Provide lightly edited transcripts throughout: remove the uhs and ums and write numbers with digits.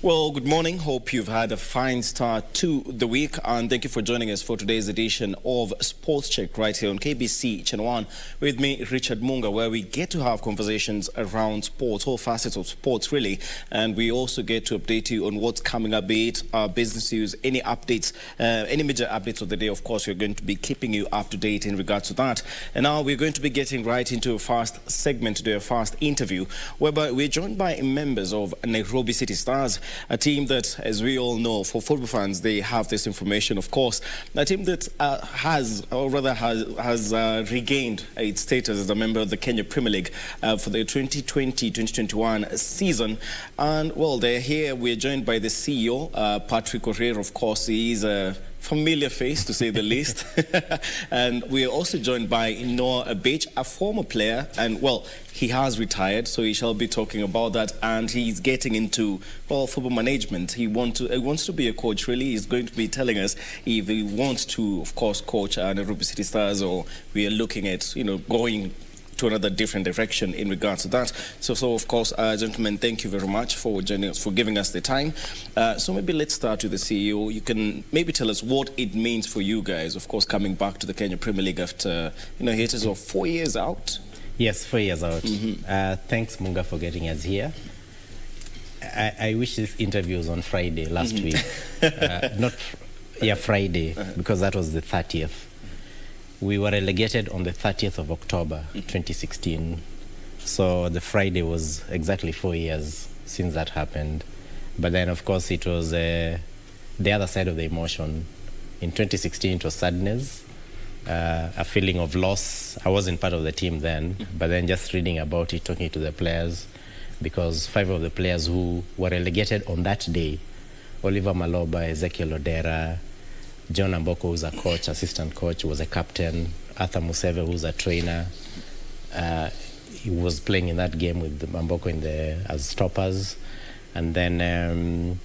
Well, good morning. Hope you've had a fine start to the week, and thank you for joining us for today's edition of Sports Check right here on KBC Channel 1 with me, Richard Munga, where we get to have conversations around sports, all facets of sports really, and we also get to update you on what's coming up, be it business news, any updates, any major updates of the day. Of course, we're going to be keeping you up to date in regards to that. And now we're going to be getting right into a fast segment today, a fast interview, whereby we're joined by members of Nairobi City Stars, a team that, as we all know, for football fans, they have this information, of course, a team that has regained its status as a member of the Kenya Premier League for the 2020-2021 season. And, well, they're here. We're joined by the CEO, Patrick O'Reilly. Of course, he is a familiar face, to say the least. And we are also joined by Noah Abich, a former player, and, well, he has retired, so he shall be talking about that, and he's getting into, well, football management. He wants to be a coach, really. He's going to be telling us if he wants to, of course, coach Nairobi City Stars, or we are looking at, going to another different direction in regards to that. So of course, gentlemen, thank you very much for joining us, for giving us the time. So maybe let's start with the CEO. You can maybe tell us what it means for you guys, of course, coming back to the Kenya Premier League after, hiatus of 4 years out. Yes, 4 years out. Thanks, Munga, for getting us here. I wish this interview was on Friday last week. Friday, because that was the 30th. We were relegated on the 30th of October, 2016. So the Friday was exactly 4 years since that happened. But then, of course, it was the other side of the emotion. In 2016, it was sadness, a feeling of loss. I wasn't part of the team then, but then just reading about it, talking to the players, because 5 of the players who were relegated on that day, Oliver Maloba, Ezekiel Odera, John Amboko, who's a coach, assistant coach, was a captain. Arthur Museve, who's a trainer. He was playing in that game with Amboko as stoppers. And then,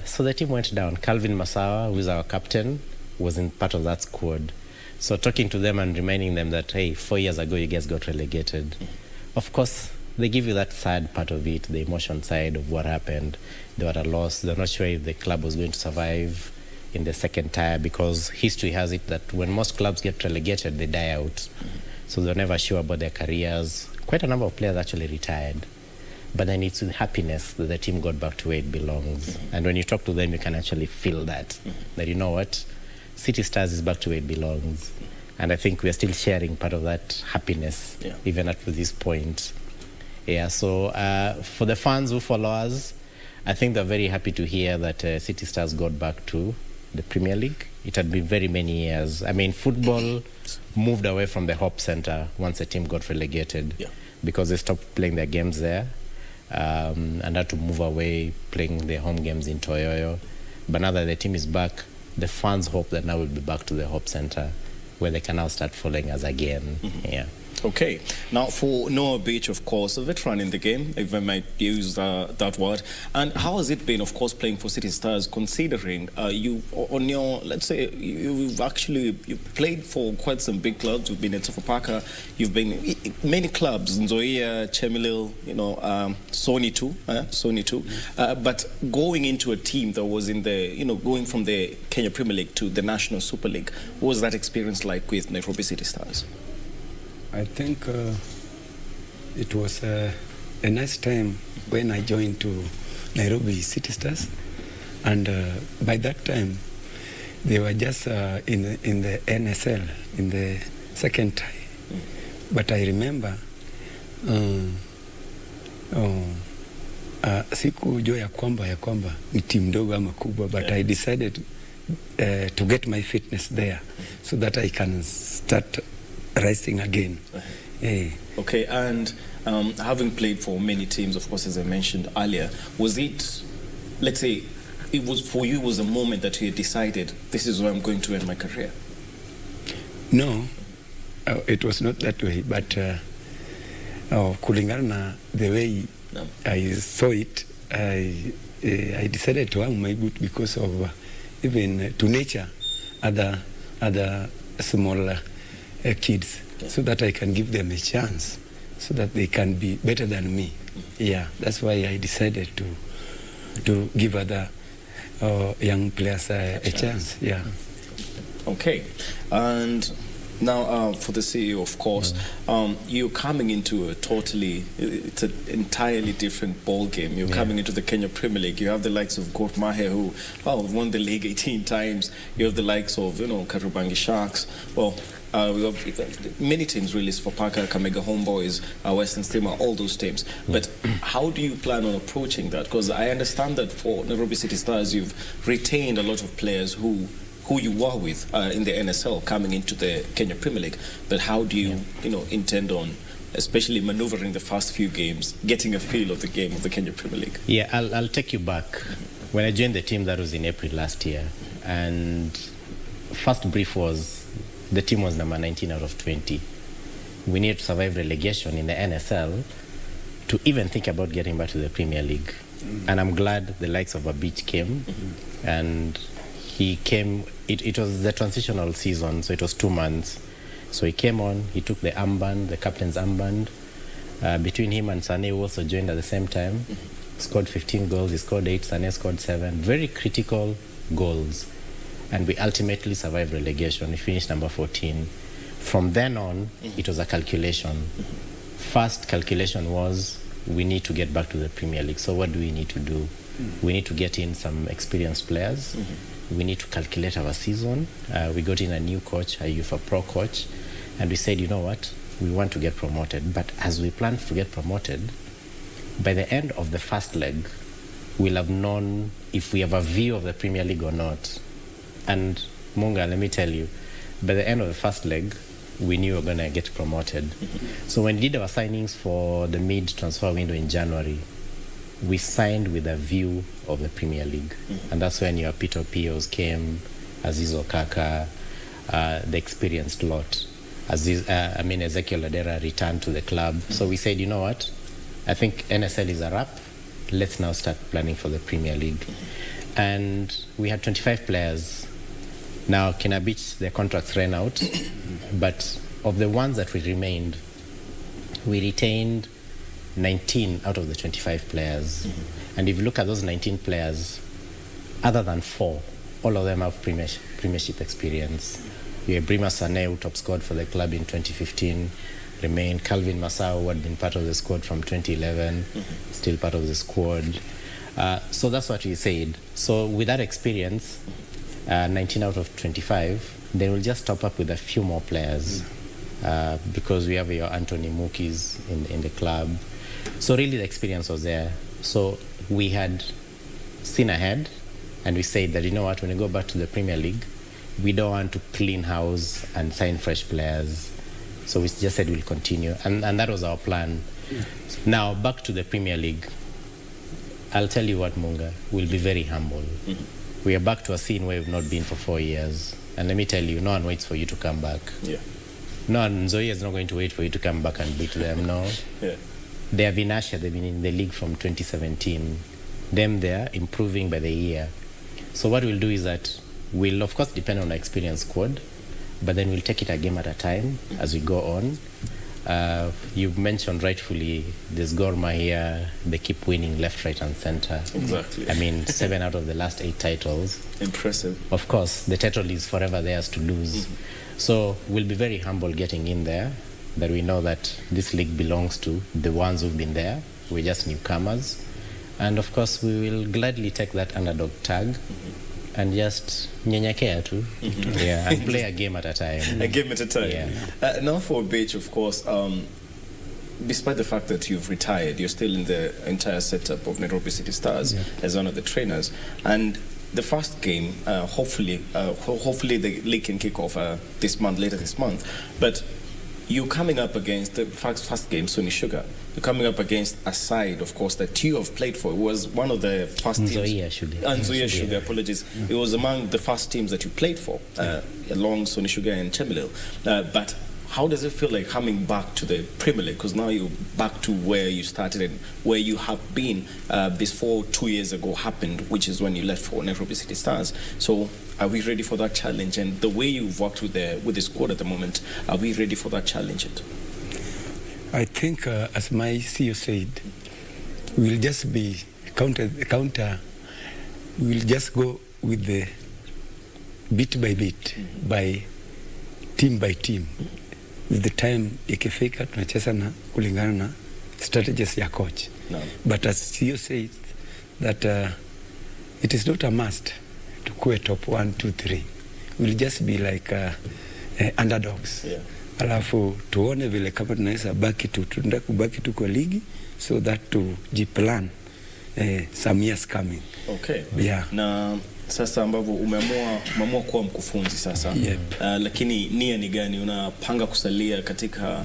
so the team went down. Calvin Masawa, who's our captain, wasn't part of that squad. So talking to them and reminding them that, hey, 4 years ago, you guys got relegated. Of course, they give you that sad part of it, the emotion side of what happened. They were at a loss. They're not sure if the club was going to survive in the second tier, because history has it that when most clubs get relegated, they die out. So they're never sure about their careers. Quite a number of players actually retired. But then it's with happiness that the team got back to where it belongs. And when you talk to them, you can actually feel that, that you know what, City Stars is back to where it belongs. And I think we're still sharing part of that happiness, even up to this point. So for the fans who follow us, I think they're very happy to hear that City Stars got back to the Premier League. It had been very many years. I mean, football moved away from the Hope Center once the team got relegated, because they stopped playing their games there and had to move away, playing their home games in Toyoyo. But now that the team is back, the fans hope that now we'll be back to the Hope Center, where they can now start following us again. Okay. Now, for Noah Beach, of course, a veteran in the game, if I might use that word. And how has it been, of course, playing for City Stars, considering you played for quite some big clubs. You've been at Sofapaka, you've been many clubs, Nzoia, Chemilil, Sony too. But going into a team that was in the, going from the Kenya Premier League to the National Super League, what was that experience like with Nairobi City Stars? I think it was a nice time when I joined to Nairobi City Stars, and by that time they were just in the NSL, in the second tie. But I remember sikujua ya kwamba ni timu ndogo ama kubwa, but I decided to get my fitness there so that I can start rising again. Okay, and having played for many teams, of course, as I mentioned earlier, was it, let's say, it was for you, was a moment that you had decided, this is where I'm going to end my career? No, it was not that way, but kulingana the way I saw it, I decided to hang my boot because of even to nature other smaller kids, so that I can give them a chance, so that they can be better than me. That's why I decided to give other young players a chance. Yeah. Okay, and now for the CEO, of course, you're coming into it's an entirely different ball game. You're coming into the Kenya Premier League. You have the likes of Gor Mahia, who won the league 18 times. You have the likes of Kariobangi Sharks. Well, we have many teams really, Sofapaka, Kamega Homeboys, Western Stima, all those teams. But how do you plan on approaching that? Because I understand that for Nairobi City Stars, you've retained a lot of players who you were with in the NSL coming into the Kenya Premier League. But how do you, intend on, especially maneuvering the first few games, getting a feel of the game of the Kenya Premier League? Yeah, I'll take you back. When I joined the team, that was in April last year. And first brief was, the team was number 19 out of 20. We needed to survive relegation in the NSL to even think about getting back to the Premier League. And I'm glad the likes of Abich came. And he came, it was the transitional season, so it was 2 months. So he came on, he took the armband, the captain's armband. Between him and Sane, who also joined at the same time, scored 15 goals, he scored 8, Sane scored 7. Very critical goals. And we ultimately survived relegation. We finished number 14. From then on, it was a calculation. First calculation was, we need to get back to the Premier League. So what do we need to do? We need to get in some experienced players. We need to calculate our season. We got in a new coach, a UEFA Pro coach, and we said, you know what, we want to get promoted. But as we plan to get promoted, by the end of the first leg, we'll have known if we have a view of the Premier League or not. And Munga, let me tell you, by the end of the first leg, we knew we were going to get promoted. So when we did our signings for the mid-transfer window in January, we signed with a view of the Premier League. And that's when your Peter Pios came, Aziz Okaka, the experienced lot. Ezekiel Adera returned to the club. So we said, you know what? I think NSL is a wrap. Let's now start planning for the Premier League. And we had 25 players. Now, Kenya Beach, their contracts ran out. But of the ones that we remained, we retained 19 out of the 25 players. And if you look at those 19 players, other than 4, all of them have premiership experience. You have Brima Sane, who top scored for the club in 2015, remained. Calvin Masao, who had been part of the squad from 2011, still part of the squad. So that's what we said. So with that experience, 19 out of 25, then we'll just top up with a few more players because we have your Anthony Mukis in the club. So really the experience was there. So we had seen ahead and we said that, you know what, when we go back to the Premier League, we don't want to clean house and sign fresh players. So we just said we'll continue. And that was our plan. Now, back to the Premier League. I'll tell you what, Munga, we'll be very humble. We are back to a scene where we've not been for 4 years. And let me tell you, no one waits for you to come back. No one, Nzoia is not going to wait for you to come back and beat them, no. They have inertia, they've been in the league from 2017. Them there, improving by the year. So what we'll do is that we'll, of course, depend on our experienced squad, but then we'll take it a game at a time as we go on. You mentioned rightfully, there's Gor Mahia, they keep winning left, right, and center. Exactly. I mean, 7 out of the last 8 titles. Impressive. Of course, the title is forever theirs to lose. So we'll be very humble getting in there, that we know that this league belongs to the ones who've been there. We're just newcomers. And of course, we will gladly take that underdog tag and just nyenyekea tu. And play a game at a time. A game at a time. Now for Beach, of course, despite the fact that you've retired, you're still in the entire setup of Nairobi City Stars as one of the trainers. And the first game, hopefully the league can kick off later this month. But you're coming up against the first game, Sony Sugar. You're coming up against a side, of course, that you have played for. It was one of the first teams. Nzoia Sugar, apologies. It was among the first teams that you played for, along Sony Sugar and Chemelil. But how does it feel like coming back to the Premier League? Because now you're back to where you started and where you have been before 2 years ago happened, which is when you left for Nairobi City Stars. So are we ready for that challenge? And the way you've worked with the squad at the moment, are we ready for that challenge yet? I think, as my CEO said, we'll just be counter, we'll just go with the bit by bit, by team. With the time ikifika tunacheza na kulingana na strategies ya coach. No. But as you said that it is not a must to go top 1, 2, 3. We'll just be like underdogs. Yeah. Alafu tuone vile kama tunaweza tunataka kubaki tu kwa ligi so that tujiplan some years coming. Okay. Yeah. Na sasa ambavyo umeamua kuwa mkufunzi sasa. Yep. Lakini nia ni gani? Unapanga kusalia katika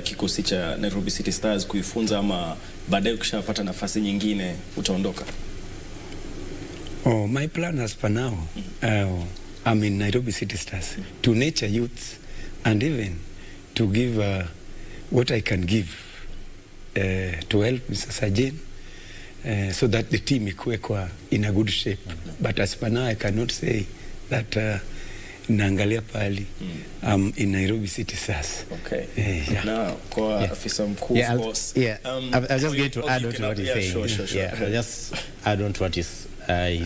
kikosi cha Nairobi City Stars kuifunza, ama baadaye ukishapata nafasi nyingine utaondoka? Oh, my plan as per now, I'm in Nairobi City Stars to nurture youth and even to give what I can give to help Mr. Sajin so that the team ikuwe in a good shape. But as per now, I cannot say that naangalia pali in Nairobi City Stars. Okay. Yeah. Now, kwa afisa mkuu, of course. I was just going to add on to what he's saying. Sure. Yeah, I'll just add on to what he's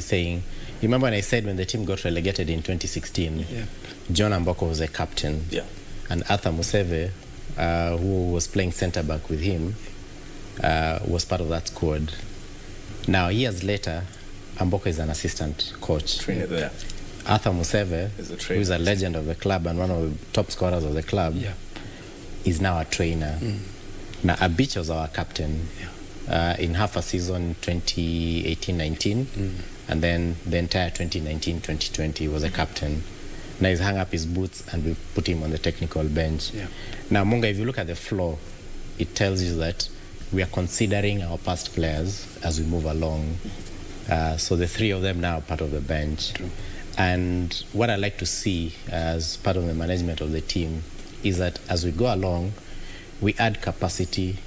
saying. You remember when I said when the team got relegated in 2016, John Amboko was a captain. Yeah. And Arthur Museve, who was playing centre back with him, was part of that squad. Now, years later, Amboko is an assistant coach. Trainer there. Arthur Museve, who is a legend of the club and one of the top scorers of the club, is now a trainer. Now, Abich was our captain in half a season, 2018-19, and then the entire 2019-2020 was a captain. Now he's hung up his boots and we put him on the technical bench. Now, Munga, if you look at the floor, it tells you that we are considering our past players as we move along. So the three of them now are part of the bench. True. And what I like to see as part of the management of the team is that as we go along, we add capacity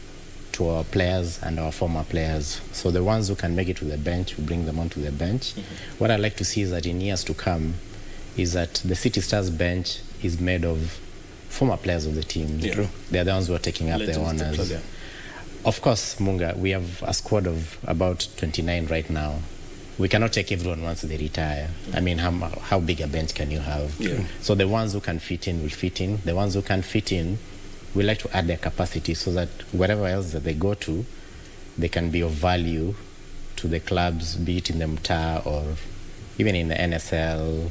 to our players and our former players. So the ones who can make it to the bench, we bring them onto the bench. What I like to see is that in years to come, is that the City Stars bench is made of former players of the team. Yeah. They're the ones who are taking up their honors. Of course, Munga, we have a squad of about 29 right now. We cannot take everyone once they retire. I mean, how big a bench can you have? So the ones who can fit in will fit in. The ones who can't fit in, we like to add their capacity so that wherever else that they go to, they can be of value to the clubs, be it in the Mtaa or even in the NSL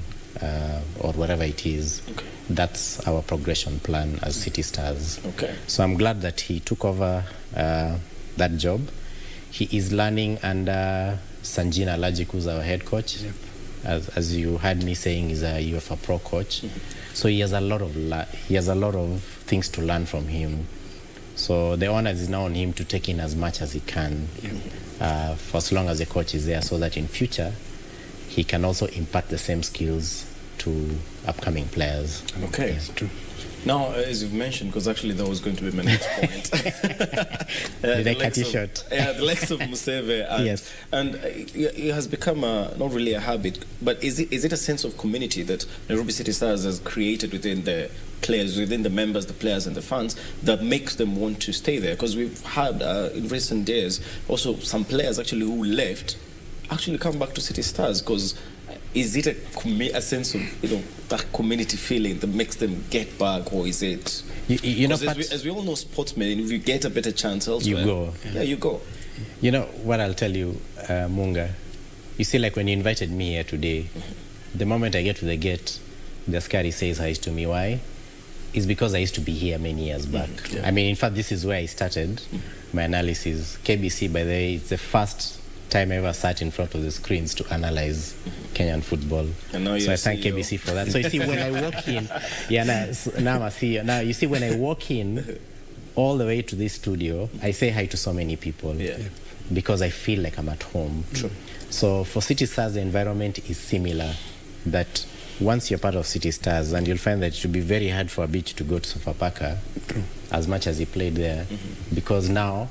or wherever it is. Okay. That's our progression plan as City Stars. Okay. So I'm glad that he took over that job. He is learning under Sanjina Lagic, who's our head coach. As you heard me saying, he's a UEFA Pro coach. So he has a lot of things to learn from him. So the honor is now on him to take in as much as he can for as long as the coach is there, so that in future he can also impart the same skills to upcoming players. Okay, That's true. Now, as you've mentioned, because actually that was going to be my next point. Did I cut you short? Yeah, the likes of Museve. And, Yes. And it has become not really a habit, but is it a sense of community that Nairobi City Stars has created within the players, within the members, the players and the fans, that makes them want to stay there? Because we've had in recent days also some players actually who left actually come back to City Stars. Because is it a sense of that community feeling that makes them get back, or is it? You know, as we all know, sportsmen, if you get a better chance elsewhere, you go. Yeah, you go. You know what I'll tell you, Munga. You see, like when you invited me here today, the moment I get to the gate, the Askari says hi to me. Why? It's because I used to be here many years back. I mean, in fact, this is where I started my analysis. KBC, by the way, it's the first time I ever sat in front of the screens to analyze Kenyan football. And now so I thank KBC for that. So you see, when I walk in, now I see. Now you see, when I walk in all the way to this studio, I say hi to so many people because I feel like I'm at home. True. So for City Stars, the environment is similar. That once you're part of City Stars, and you'll find that it should be very hard for a beach to go to Sofapaka as much as he played there, because now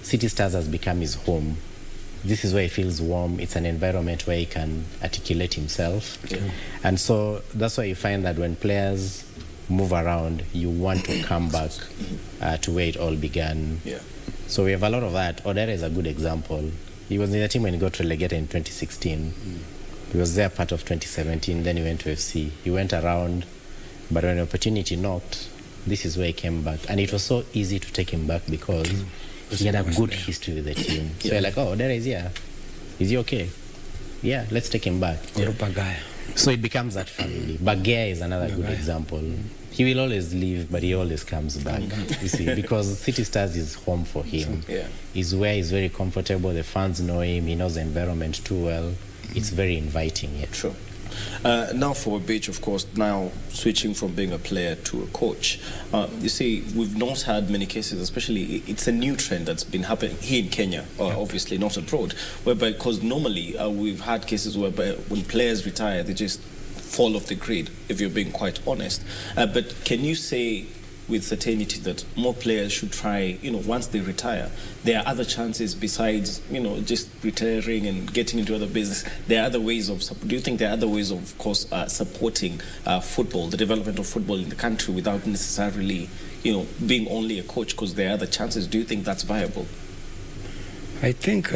City Stars has become his home. This is where he feels warm. It's an environment where he can articulate himself. And so that's why you find that when players move around, you want to come back to where it all began. So we have a lot of that. Odera is a good example. He was in the team when he got relegated in 2016. He was there part of 2017. Then he went to FC. He went around, but when the opportunity knocked, this is where he came back. And it was so easy to take him back because he had a good history with the team. So you're like, oh, there is here. Is he okay? Yeah, let's take him back. So it becomes that family. Bagaya is another good example. He will always leave, but he always comes back, you see, because City Stars is home for him. Is where he's very comfortable. The fans know him. He knows the environment too well. It's very inviting. Yeah. Sure. Now for a bit, of course, now switching from being a player to a coach. You see, we've not had many cases, especially it's a new trend that's been happening here in Kenya, obviously not abroad, whereby, because normally we've had cases whereby when players retire, they just fall off the grid, if you're being quite honest. But can you say with certainty that more players should try, once they retire, there are other chances besides, just retiring and getting into other business? There are other ways of, do you think there are other ways of course, supporting football, the development of football in the country without necessarily, being only a coach, because there are other chances? Do you think that's viable? I think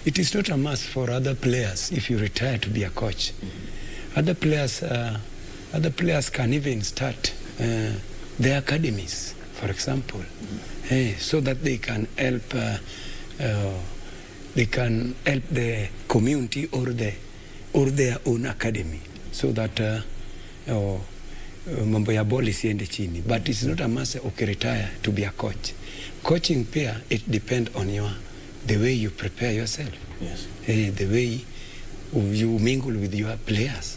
it is not a must for other players if you retire to be a coach. Other players can even start their academies, for example, so that they can help the community or their own academy, so that mambo ya ball isiende chini. But it's not a must retire to be a coach. Coaching pia, it depends on the way you prepare yourself. Yes. The way you mingle with your players.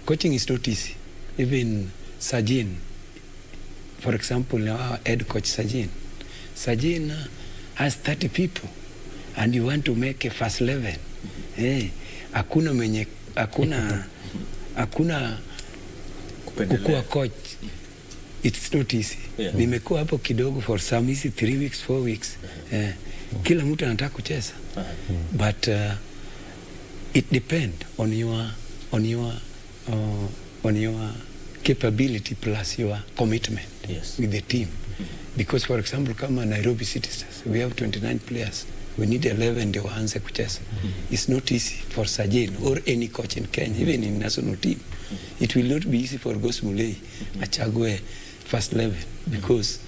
Coaching is not easy. Even Sajin, for example, our head coach Sajin has 30 people, and you want to make a first 11. Hakuna kukua coach. It's not easy. Nimekuwa hapo kidogo for some 3 weeks, 4 weeks. Kila mtu anataka kucheza. But it depends on your capability plus your commitment with the team. Because for example, kama Nairobi City Stars, we have 29 players. We need 11 ndio waanze kucheza. It's not easy for Sajin or any coach in Kenya, even in national team. It will not be easy for Ghost Mulee achague first 11 because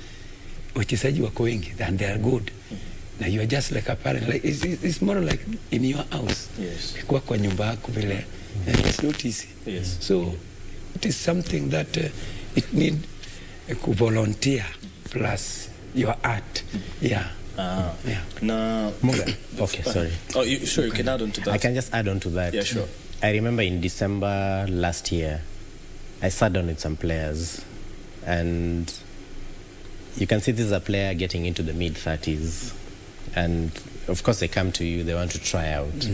wachezaji wako wengi and they are good. Now you are just like a parent. Like it's more like in your house. Kwa nyumba yako vile. It's not easy. So it is something that it need volunteer plus your art. Okay, sorry. Oh, sure, you can add on to that. I can just add on to that. Yeah, sure. I remember in December last year, I sat down with some players, and you can see this is a player getting into the mid-30s, and of course they come to you, they want to try out.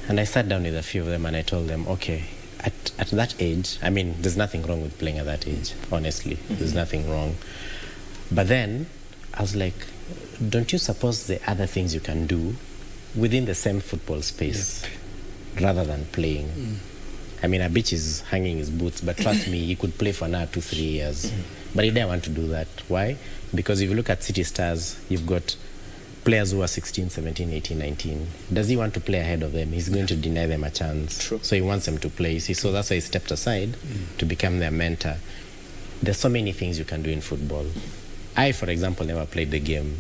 And I sat down with a few of them and I told them, okay, at that age, I mean, there's nothing wrong with playing at that age, honestly. There's nothing wrong. But then I was like, don't you suppose there are other things you can do within the same football space rather than playing? I mean, a bitch is hanging his boots, but trust me, he could play for another 2-3 years. But he didn't want to do that. Why? Because if you look at City Stars, you've got players who are 16, 17, 18, 19. Does he want to play ahead of them? He's going to deny them a chance. True. So he wants them to play. See, so that's why he stepped aside to become their mentor. There's so many things you can do in football. I, for example, never played the game.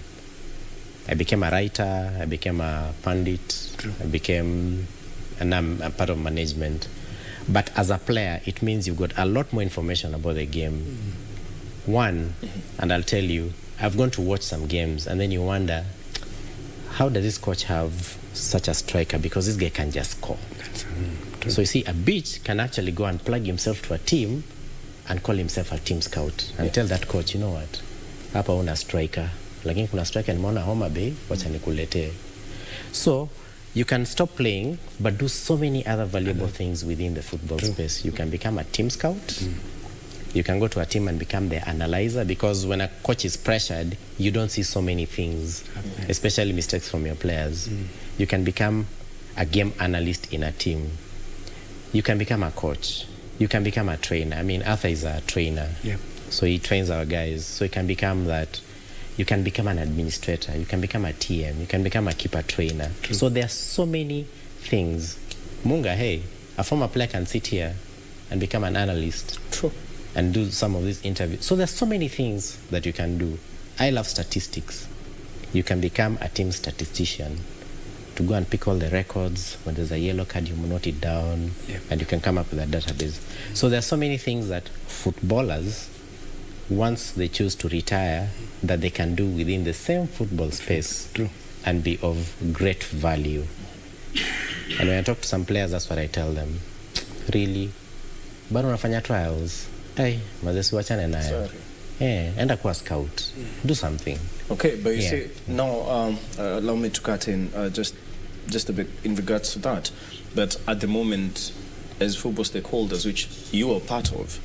I became a writer, I became a pundit, and I'm a part of management. But as a player, it means you've got a lot more information about the game. One, and I'll tell you, I've gone to watch some games, and then you wonder, how does this coach have such a striker? Because this guy can just score. So you see, a bitch can actually go and plug himself to a team and call himself a team scout and tell that coach, you know what, hapa una striker, lakini kuna striker nimeona Homa Bay, wacha nikuletee. So you can stop playing, but do so many other valuable things within the football space. You can become a team scout. You can go to a team and become the analyzer, because when a coach is pressured, you don't see so many things, especially mistakes from your players. You can become a game analyst in a team. You can become a coach. You can become a trainer. I mean, Arthur is a trainer. So he trains our guys. So he can become that. You can become an administrator, you can become a TM, you can become a keeper trainer. True. So there are so many things. Munga, hey, a former player can sit here and become an analyst. True. And do some of these interviews. So there's so many things that you can do. I love statistics. You can become a team statistician to go and pick all the records. When there's a yellow card, you note it down, and you can come up with a database. So there's so many things that footballers, once they choose to retire, that they can do within the same football space. True. And be of great value. And when I talk to some players, that's what I tell them. Really? Bado unafanya trials? Hey, mazesi wachane nayo. Enda kuwa scout. Do something. Okay, but you see, now allow me to cut in just a bit in regards to that. But at the moment, as football stakeholders, which you are part of,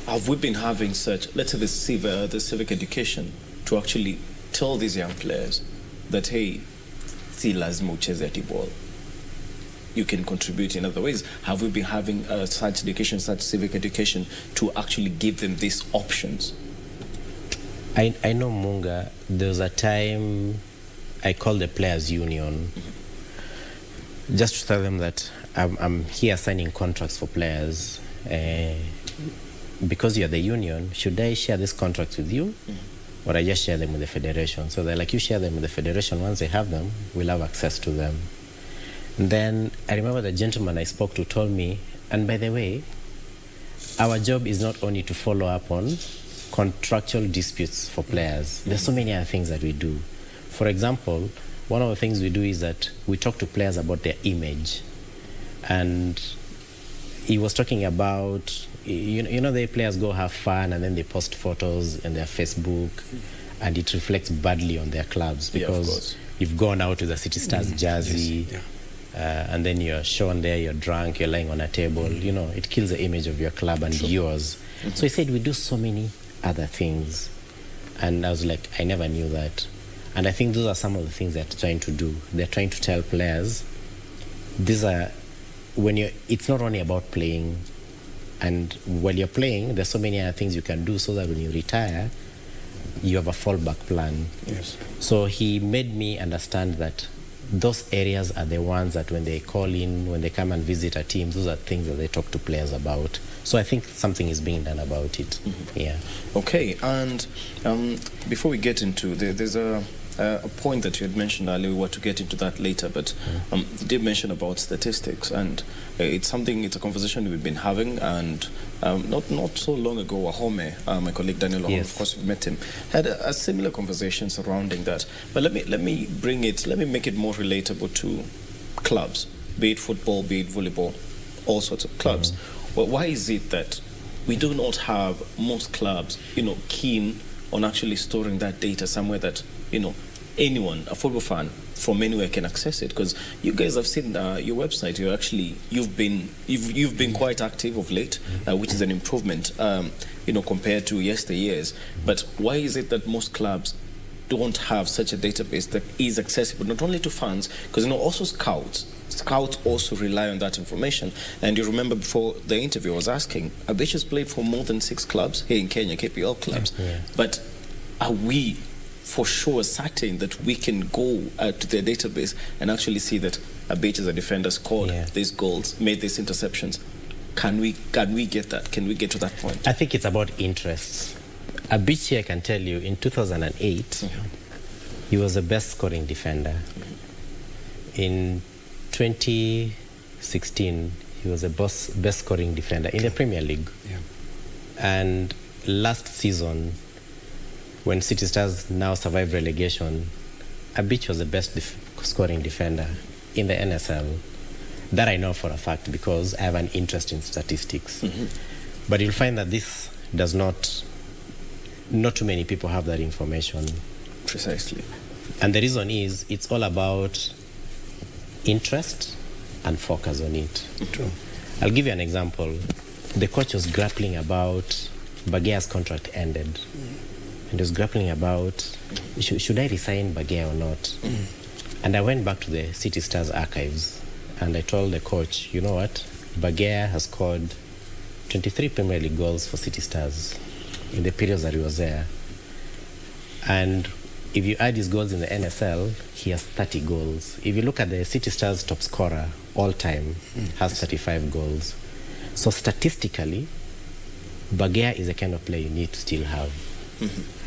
have we been having such, let's say, the civic education to actually tell these young players that, hey, si lazima ucheze ati ball. You can contribute in other ways. Have we been having such education, such civic education to actually give them these options? I know, Munga, there was a time I called the players' union just to tell them that I'm here signing contracts for players. Because you're the union, should I share these contracts with you? Or I just share them with the federation? So they're like, you share them with the federation. Once they have them, we'll have access to them. And then I remember the gentleman I spoke to told me, and by the way, our job is not only to follow up on contractual disputes for players. There's so many other things that we do. For example, one of the things we do is that we talk to players about their image. And he was talking about, you know, the players go have fun and then they post photos on their Facebook and it reflects badly on their clubs because you've gone out with a City Stars jersey. Yes. And then you're shown there, you're drunk, you're lying on a table. You know, it kills the image of your club and yours. So he said, we do so many other things. And I was like, I never knew that. And I think those are some of the things they're trying to do. They're trying to tell players, these are, it's not only about playing. And while you're playing, there's so many other things you can do so that when you retire, you have a fallback plan. Yes. So he made me understand that those areas are the ones that when they call in, when they come and visit a team, those are things that they talk to players about. So I think something is being done about it. Yeah. Okay, and before we get into, there's a point that you had mentioned earlier. We were to get into that later, but you did mention about statistics, and it's a conversation we've been having, and not so long ago, Wahome, my colleague Daniel Wahome, of course, we've met him, had a similar conversation surrounding that. But let me make it more relatable to clubs, be it football, be it volleyball, all sorts of clubs. Well, why is it that we do not have most clubs, keen on actually storing that data somewhere that, anyone, a football fan from anywhere can access it? Because you guys have seen your website. You've been quite active of late, which is an improvement, compared to yesteryears. But why is it that most clubs don't have such a database that is accessible not only to fans, because also scouts also rely on that information? And you remember before the interview I was asking, Abish has played for more than 6 clubs here in Kenya, KPL clubs. But are we for sure certain that we can go to their database and actually see that Abish as a defender scored these goals, made these interceptions? Can we get that? Can we get to that point? I think it's about interests. Abichi, I can tell you, in 2008, he was the best scoring defender. In 2016, he was the best scoring defender in the Premier League. And last season, when City Stars now survived relegation, Abichi was the best scoring defender in the NSL. That I know for a fact because I have an interest in statistics. But you'll find that this does not too many people have that information. Precisely. And the reason is it's all about interest and focus on it. True. I'll give you an example. The coach was grappling about Bagea's contract ended. And he was grappling about should I resign Bagea or not? And I went back to the City Stars archives and I told the coach, you know what? Bagea has scored 23 Premier League goals for City Stars in the periods that he was there. And if you add his goals in the NSL, he has 30 goals. If you look at the City Stars top scorer all time, has 35 goals. So statistically, Bagea is the kind of player you need to still have.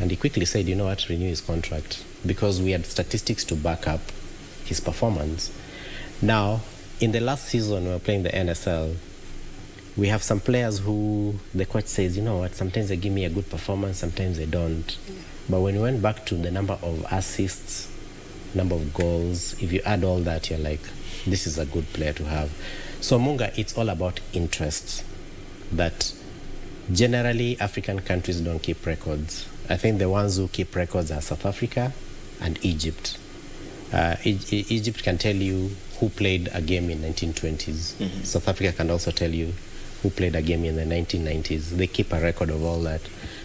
And he quickly said, you know what, renew his contract, because we had statistics to back up his performance. Now, in the last season, we were playing the NSL. We have some players who the coach says, you know what, sometimes they give me a good performance, sometimes they don't. But when we went back to the number of assists, number of goals, if you add all that, you're like, this is a good player to have. So Munga, it's all about interest. That generally African countries don't keep records. I think the ones who keep records are South Africa and Egypt. Egypt can tell you who played a game in 1920s. South Africa can also tell you who played a game in the 1990s. They keep a record of all that.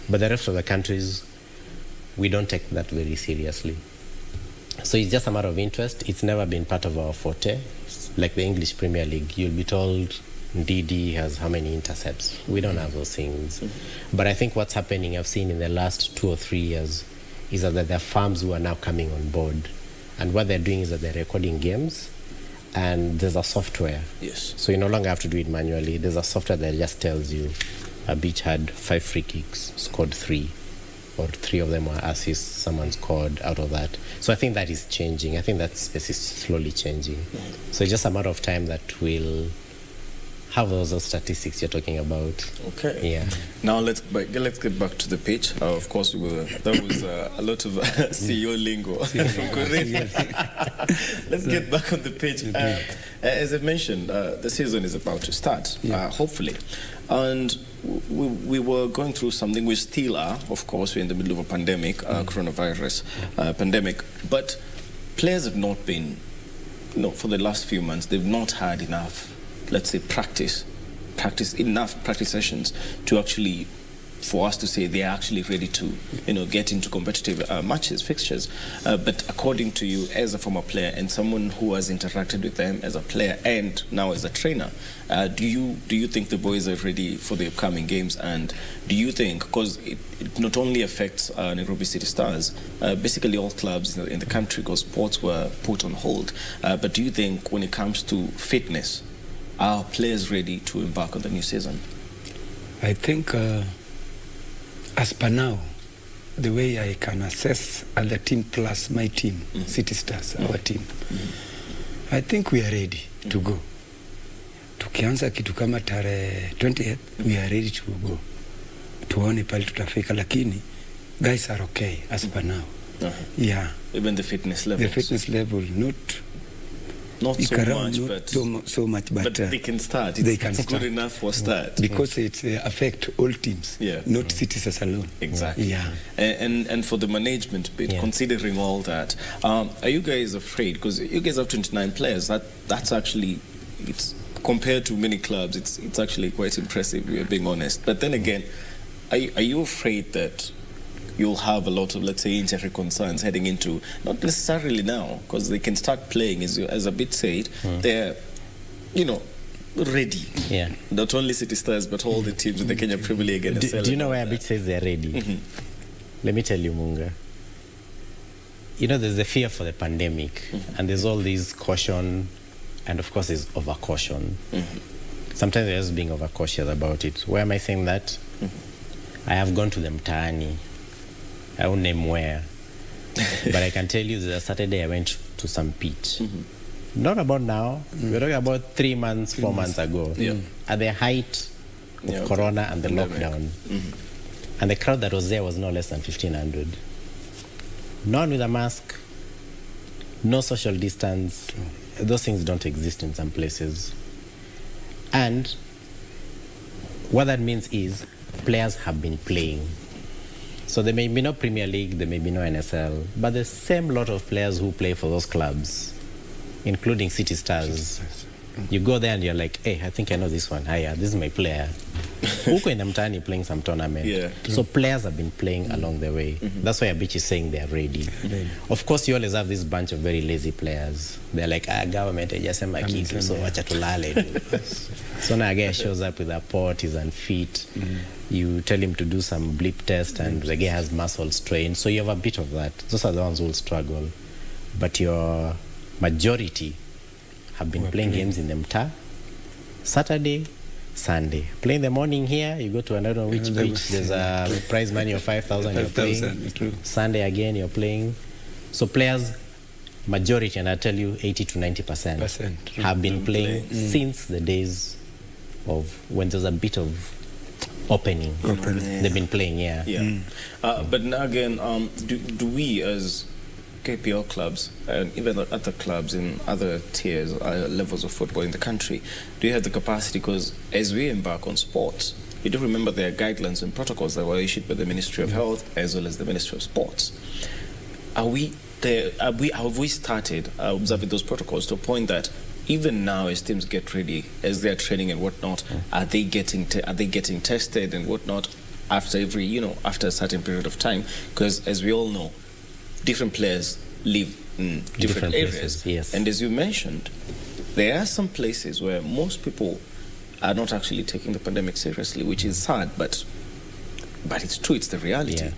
But the rest of the countries, we don't take that very seriously. So it's just a matter of interest. It's never been part of our forte. Like the English Premier League, you'll be told DD has how many intercepts. We don't have those things. But I think what's happening, I've seen in the last 2 or 3 years, is that there are farms who are now coming on board. And what they're doing is that they're recording games, and there's a software. Yes. So you no longer have to do it manually. There's a software that just tells you a beach had 5 free kicks, scored 3, or 3 of them were assists, someone scored out of that. So I think that is changing. I think that space is slowly changing. So it's just a matter of time that we'll have those statistics you're talking about. Okay. Yeah. Now let's get back to the pitch. Of course, that was a lot of CEO lingo. Let's get back on the pitch. As I mentioned, the season is about to start, hopefully. And we were going through something. We still are, of course. We're in the middle of a pandemic, coronavirus pandemic. But players have not been, for the last few months, they've not had enough, let's say, enough practice sessions to actually, for us to say they're actually ready to, get into competitive matches, fixtures. But according to you, as a former player and someone who has interacted with them as a player and now as a trainer, do you think the boys are ready for the upcoming games? And do you think, because it not only affects Nairobi City Stars, basically all clubs in the country, because sports were put on hold, but do you think when it comes to fitness, are players ready to embark on the new season? I think, as per now, the way I can assess other team plus my team, City Stars, our team, I think we are ready to go. Tukianza kitu kama tarehe 28th, we are ready to go. Tuone pale tutafika, lakini guys are okay as per now. Yeah. Even the fitness level. The fitness level, not so much, but they can start. They can start. Good enough for start. Because it affects all teams, not citizens alone. Exactly. Yeah. And for the management bit, considering all that, are you guys afraid? Because you guys have 29 players. That's actually, it's compared to many clubs, it's actually quite impressive, we're being honest. But then again, are you afraid that you'll have a lot of, let's say, injury concerns heading into, not necessarily now, because they can start playing, as a bit said, they're, ready. Yeah. Not only City Stars, but all the teams in the Kenya Premier League. And do you know why a bit says they're ready? Let me tell you, Munga. There's the fear for the pandemic, and there's all these caution, and of course there's over-caution. Sometimes they're just being over-cautious about it. Why am I saying that? I have gone to the Mtaani. I won't name where. But I can tell you that Saturday I went to some pitch. Not about now. We're talking about 3 months, 4 months ago. At the height of Corona and the lockdown. And the crowd that was there was no less than 1,500. No one with a mask. No social distance. Those things don't exist in some places. And what that means is players have been playing. So there may be no Premier League, there may be no NSL, but the same lot of players who play for those clubs, including City Stars, You go there and you're like, hey, I think I know this one. Hiya, this is my player. Uko in Mtani playing some tournament. Yeah. So players have been playing along the way. That's why Abich is saying they're ready. Of course, you always have this bunch of very lazy players. They're like, government, I just send my kids, so wacha tulale. So now a guy shows up with a pot, he's unfit. You tell him to do some blip test, and the guy has muscle strain. So you have a bit of that. Those are the ones who will struggle. But your majority have been playing games in the Mta, Saturday, Sunday. Play in the morning here, you go to another which pitch, there's a prize money of 5,000 you're playing. True. Sunday again you're playing. So players, majority, and I tell you 80 to 90% have been playing since the days of when there's a bit of opening. They've been playing, yeah. But now again, do we as KPL clubs and even other clubs in other tiers, levels of football in the country, do you have the capacity? Because as we embark on sports, you do remember there are guidelines and protocols that were issued by the Ministry of Health as well as the Ministry of Sports. Have we started observing those protocols to a point that even now, as teams get ready, as they're training and whatnot, are they getting tested and whatnot after after a certain period of time? Because as we all know, different players live in different areas. Places, yes. And as you mentioned, there are some places where most people are not actually taking the pandemic seriously, which is sad, but it's true, it's the reality. Yeah.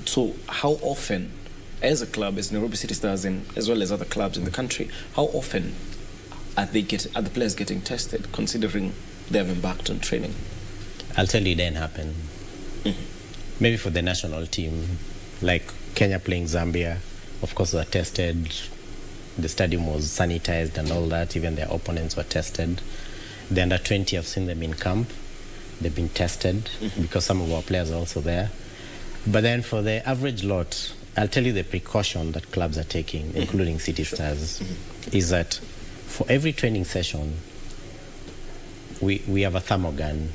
So how often, as a club, as Nairobi City Stars, and as well as other clubs in the country, how often are the players getting tested, considering they have embarked on training? I'll tell you, it didn't happen. Maybe for the national team, like Kenya playing Zambia, of course, they were tested. The stadium was sanitized and all that. Even their opponents were tested. The under 20, I've seen them in camp. They've been tested because some of our players are also there. But then for the average lot, I'll tell you the precaution that clubs are taking, including City Stars, is that for every training session, we have a thermogun.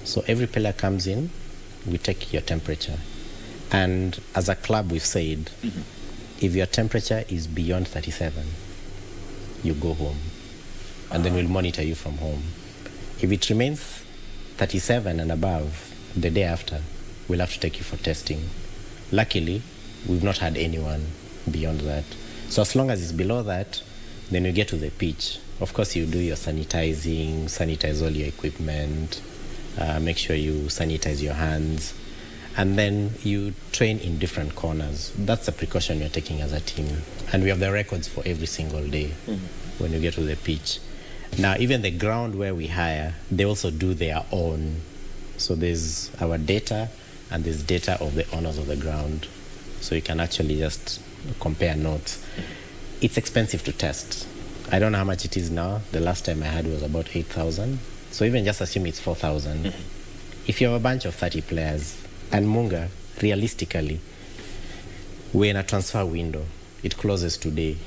So every player comes in, we take your temperature. And as a club, we've said, if your temperature is beyond 37, you go home. And then we'll monitor you from home. If it remains 37 and above, the day after, we'll have to take you for testing. Luckily, we've not had anyone beyond that. So as long as it's below that, then you get to the pitch. Of course, you do your sanitizing, sanitize all your equipment, make sure you sanitize your hands, and then you train in different corners. That's the precaution you're taking as a team. And we have the records for every single day when you get to the pitch. Now, even the ground where we hire, they also do their own. So there's our data, and there's data of the owners of the ground. So you can actually just compare notes. It's expensive to test. I don't know how much it is now. The last time I had was about 8,000. So even just assume it's 4,000. If you have a bunch of 30 players, and Munga, realistically, we're in a transfer window. It closes today.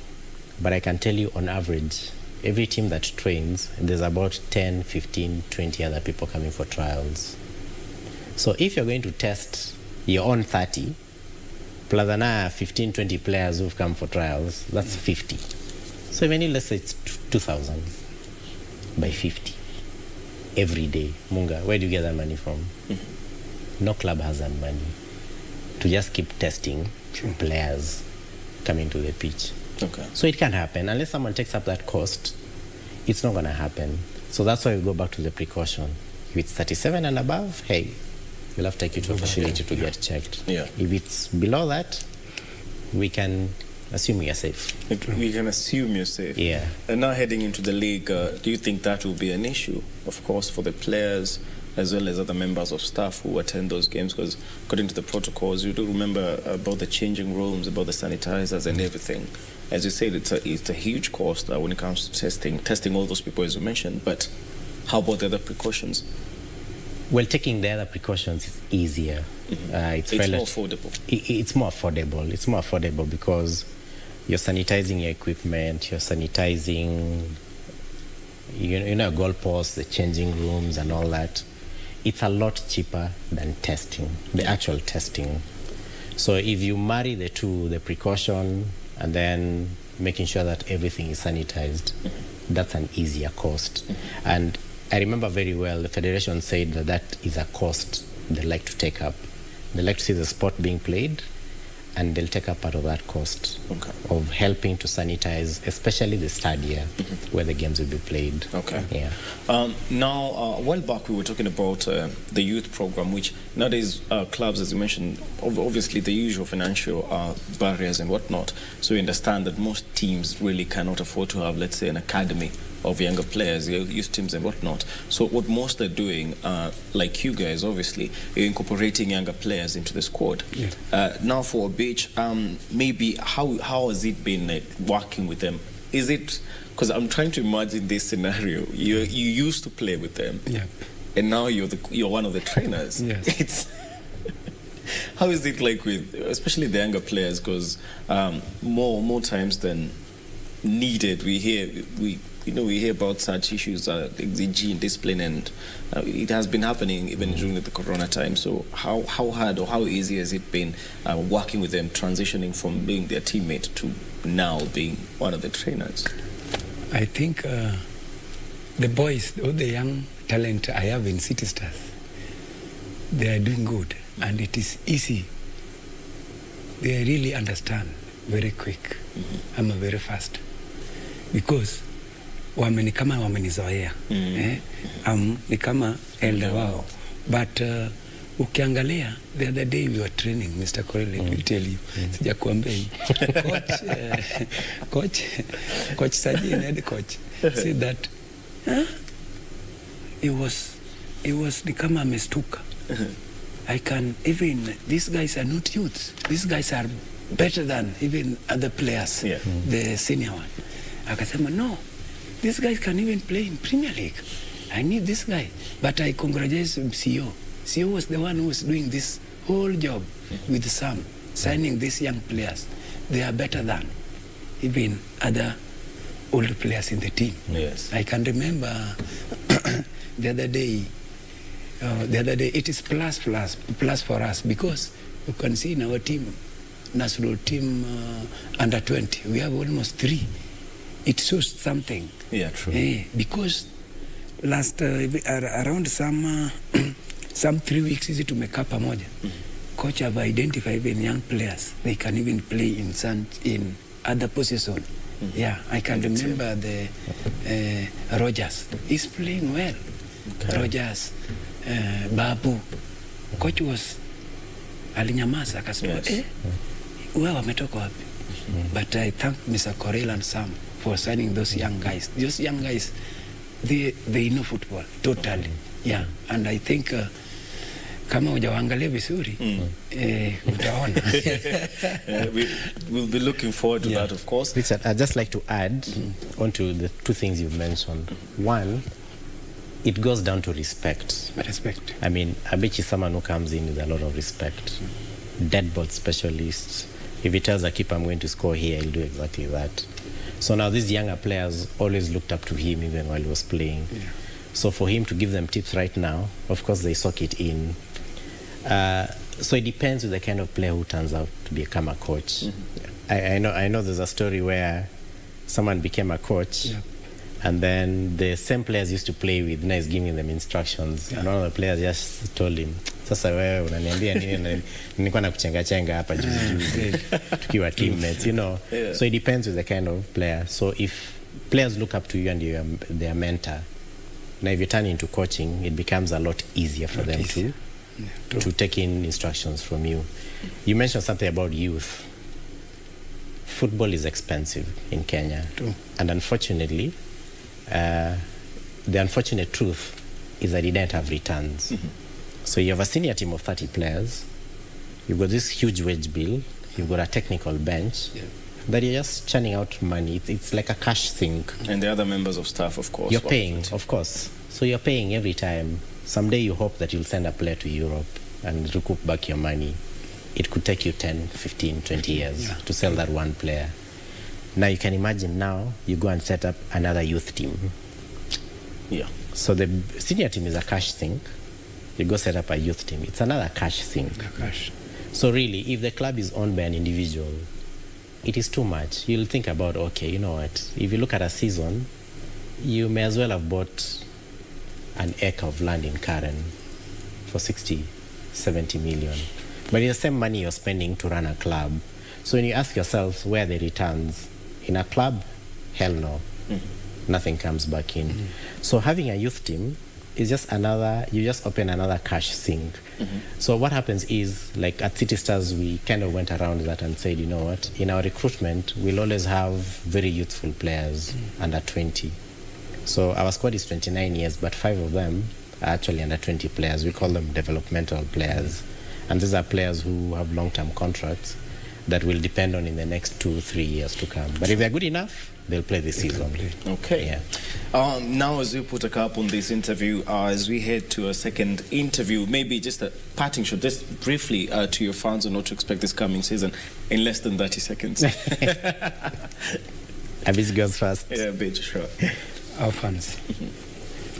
But I can tell you on average, every team that trains, there's about 10, 15, 20 other people coming for trials. So if you're going to test your own 30, plus another 15, 20 players who've come for trials, that's 50. So even let's say it's 2,000 by 50 every day. Munga, where do you get that money from? No club has that money to just keep testing players coming to the pitch. Okay. So it can happen. Unless someone takes up that cost, it's not going to happen. So that's why we go back to the precaution. If it's 37 and above, hey, we'll have to take you to a facility to get checked. Yeah. If it's below that, we can assume you're safe. We can assume you're safe. Yeah. And now heading into the league, do you think that will be an issue, of course, for the players as well as other members of staff who attend those games? Because according to the protocols, you do remember about the changing rooms, about the sanitizers and everything. As you said, it's a huge cost when it comes to testing all those people, as you mentioned. But how about the other precautions? Well, taking the other precautions is easier. It's more affordable. It's more affordable. It's more affordable because you're sanitizing your equipment, you're sanitizing, goalposts, the changing rooms and all that. It's a lot cheaper than testing, the actual testing. So if you marry the two, the precaution and then making sure that everything is sanitized, that's an easier cost. And I remember very well the federation said that that is a cost they like to take up. They like to see the sport being played, and they'll take up part of that cost of helping to sanitize, especially the stadia where the games will be played. Okay. Yeah. Now, a while back we were talking about the youth program, which nowadays clubs, as you mentioned, obviously the usual financial barriers and whatnot. So we understand that most teams really cannot afford to have, let's say, an academy of younger players, youth teams and whatnot. So what most are doing, like you guys, obviously, you're incorporating younger players into the squad. Yeah. Now for Beach, maybe how has it been like, working with them? Is it, because I'm trying to imagine this scenario, you used to play with them, Yeah. and now you're one of the trainers. Yes. It's how is it like with, especially the younger players, because more times than needed, we hear about such issues, the gene discipline, and it has been happening even during the corona time. So how hard or how easy has it been working with them, transitioning from being their teammate to now being one of the trainers? I think the boys, all the young talent I have in City Stars, they are doing good, and it is easy. They really understand very quick. I'm very fast because ni kama wamenizoea, ni kama elder wao. But ukiangalia, the other day we were training, Mr. Correll, let me tell you, sijakuambia hii. Coach Sajin, head coach, said that it was ni kama amestuka. I can, even, these guys are not youths. These guys are better than even other players, the senior one. Akasema, no, this guy can even play in Premier League. I need this guy. But I congratulate CEO. CEO was the one who was doing this whole job with Sam, signing these young players. They are better than even other old players in the team. Yes. I can remember the other day, it is plus for us, because you can see in our team, national team under 20, we have almost 3. It shows something. Yeah, true. Because last around some 3 weeks easy to make up pamoja. Coach have identified even young players. They can even play in other position. Yeah, I can remember the Rogers. He's playing well. Okay. Rogers, Babu. Coach was alinyamaza akasema, wewe wametoka wapi? But I thank Mr. Correll and Sam for signing those young guys. Those young guys, they know football totally. Yeah, and I think kama hujawaangalia vizuri utaona. We'll be looking forward to that, of course. Richard, I'd just like to add onto the 2 things you've mentioned. One, it goes down to respect. Respect. I mean, Abechi is someone who comes in with a lot of respect. Dead ball specialist. If he tells a keeper, I'm going to score here, he'll do exactly that. So now these younger players always looked up to him even while he was playing. Yeah. So for him to give them tips right now, of course they soak it in. So it depends on the kind of player who turns out to become a coach. I know there's a story where someone became a coach, and then the same players used to play with, now he's giving them instructions. And one of the players just told him, sasa wewe unaniambia nini, nilikuwa nakuchenga hapa juzi tukiwa teammates, you know. So it depends on the kind of player. So if players look up to you and you're their mentor, now if you turn into coaching, it becomes a lot easier for them to take in instructions from you. You mentioned something about youth. Football is expensive in Kenya. And unfortunately, the unfortunate truth is that you don't have returns. So you have a senior team of 30 players, you've got this huge wage bill, you've got a technical bench, that you're just churning out money. It's like a cash sink. And the other members of staff, of course. You're paying, of course. So you're paying every time. Someday you hope that you'll send a player to Europe and recoup back your money. It could take you 10, 15, 20 years to sell that one player. Now you can imagine now you go and set up another youth team. Yeah. So the senior team is a cash sink. You go set up a youth team. It's another cash sink. So really, if the club is owned by an individual, it is too much. You'll think about, okay, you know what, if you look at a season, you may as well have bought an acre of land in Karen for 60, 70 million. But it's the same money you're spending to run a club. So when you ask yourself where are the returns, in a club, hell no. Nothing comes back in. So having a youth team is just another, you just open another cash sink. So what happens is, like at City Stars, we kind of went around that and said, you know what, in our recruitment, we'll always have very youthful players under 20. So our squad is 29 years, but 5 of them are actually under 20 players. We call them developmental players. And these are players who have long-term contracts that will depend on in the next 2-3 years to come. But if they're good enough, they'll play this season. Okay. Yeah. Now, as we put a cap on this interview, as we head to a second interview, maybe just a parting shot, just briefly to your fans on what to expect this coming season in less than 30 seconds. Abis goes first. Yeah, bit sure. Our fans.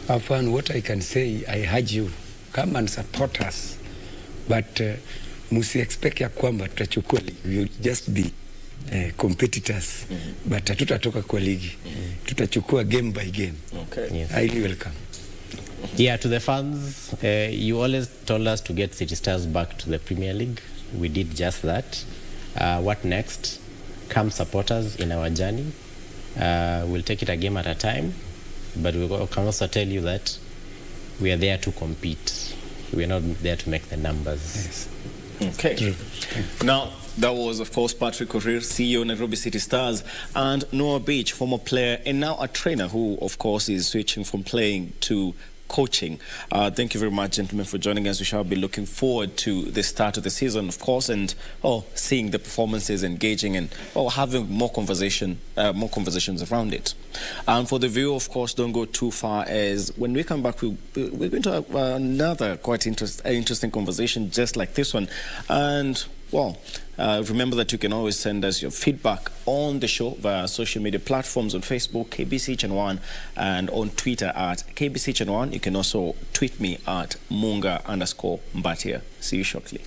Our fan, what I can say, I urge you, come and support us. But musi expect ya kwamba tutachukua ligi. We will just be competitors. But hatutatoka kwa ligi. Tutachukua game by game. Okay. Yes. Highly welcome. Yeah, to the fans, you always told us to get City Stars back to the Premier League. We did just that. What next? Come support us in our journey. We'll take it a game at a time. But we can also tell you that we are there to compete. We're not there to make the numbers. Yes. Okay. True. Now, that was, of course, Patrick Korir, CEO Nairobi City Stars, and Noah Beach, former player and now a trainer who, of course, is switching from playing to coaching. Thank you very much, gentlemen, for joining us. We shall be looking forward to the start of the season, of course, and seeing the performances, engaging, and having more conversations around it. And for the viewer, of course, don't go too far, as when we come back, we're going to have another quite interesting conversation just like this one. And remember that you can always send us your feedback on the show via social media platforms on Facebook, KBC Channel 1, and on Twitter at KBC Channel 1. You can also tweet me at Munga_Mbatia. See you shortly.